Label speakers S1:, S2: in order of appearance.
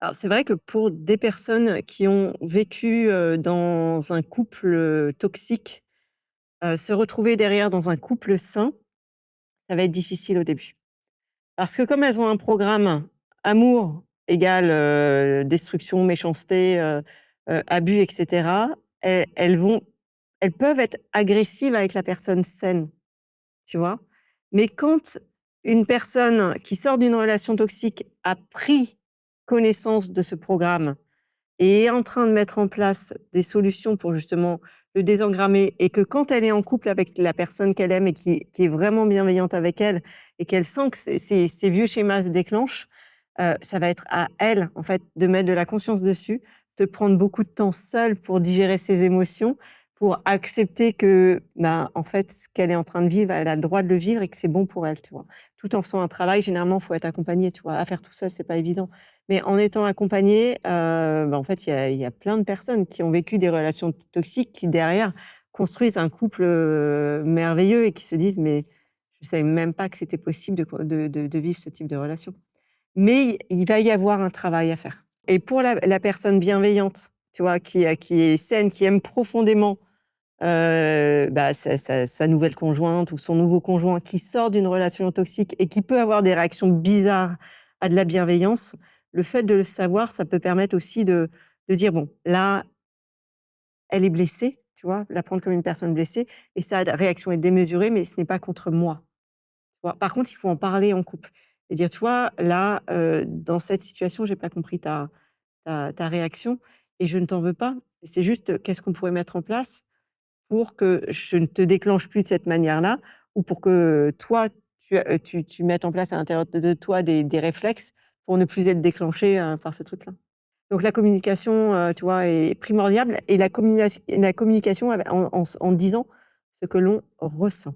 S1: Alors c'est vrai que pour des personnes qui ont vécu, dans un couple, toxique, se retrouver derrière dans un couple sain, ça va être difficile au début. Parce que comme elles ont un programme amour égale, destruction, méchanceté, abus et cetera, elles peuvent être agressives avec la personne saine, tu vois? Mais quand une personne qui sort d'une relation toxique a pris connaissance de ce programme et est en train de mettre en place des solutions pour justement le désengrammer et que quand elle est en couple avec la personne qu'elle aime et qui est vraiment bienveillante avec elle et qu'elle sent que ces vieux schémas se déclenchent, ça va être à elle, en fait, de mettre de la conscience dessus, de prendre beaucoup de temps seule pour digérer ses émotions, pour accepter que, ben, en fait, ce qu'elle est en train de vivre, elle a le droit de le vivre et que c'est bon pour elle, tu vois? Tout en faisant un travail, généralement, il faut être accompagné, tu vois? À faire tout seul, c'est pas évident. Mais en étant accompagné, bah, en fait, il y a plein de personnes qui ont vécu des relations toxiques qui derrière construisent un couple, merveilleux et qui se disent: «Mais je savais même pas que c'était possible de vivre ce type de relation». Mais il va y avoir un travail à faire et pour la personne bienveillante, tu vois, qui est saine, qui aime profondément, bah, sa nouvelle conjointe ou son nouveau conjoint qui sort d'une relation toxique et qui peut avoir des réactions bizarres à de la bienveillance, le fait de le savoir, ça peut permettre aussi de dire: «Bon, là, elle est blessée», tu vois? La prendre comme une personne blessée et sa réaction est démesurée, mais ce n'est pas contre moi, tu vois? Par contre, il faut en parler en couple et dire: «Tu vois, là, dans cette situation, j'ai pas compris ta réaction et je ne t'en veux pas. C'est juste, qu'est-ce qu'on pourrait mettre en place pour que je ne te déclenche plus de cette manière-là ou pour que toi, tu mettes en place à l'intérieur de toi des réflexes pour ne plus être déclenché, par ce truc-là. Donc la communication, tu vois, est primordiale et la communication avec en disant ce que l'on ressent.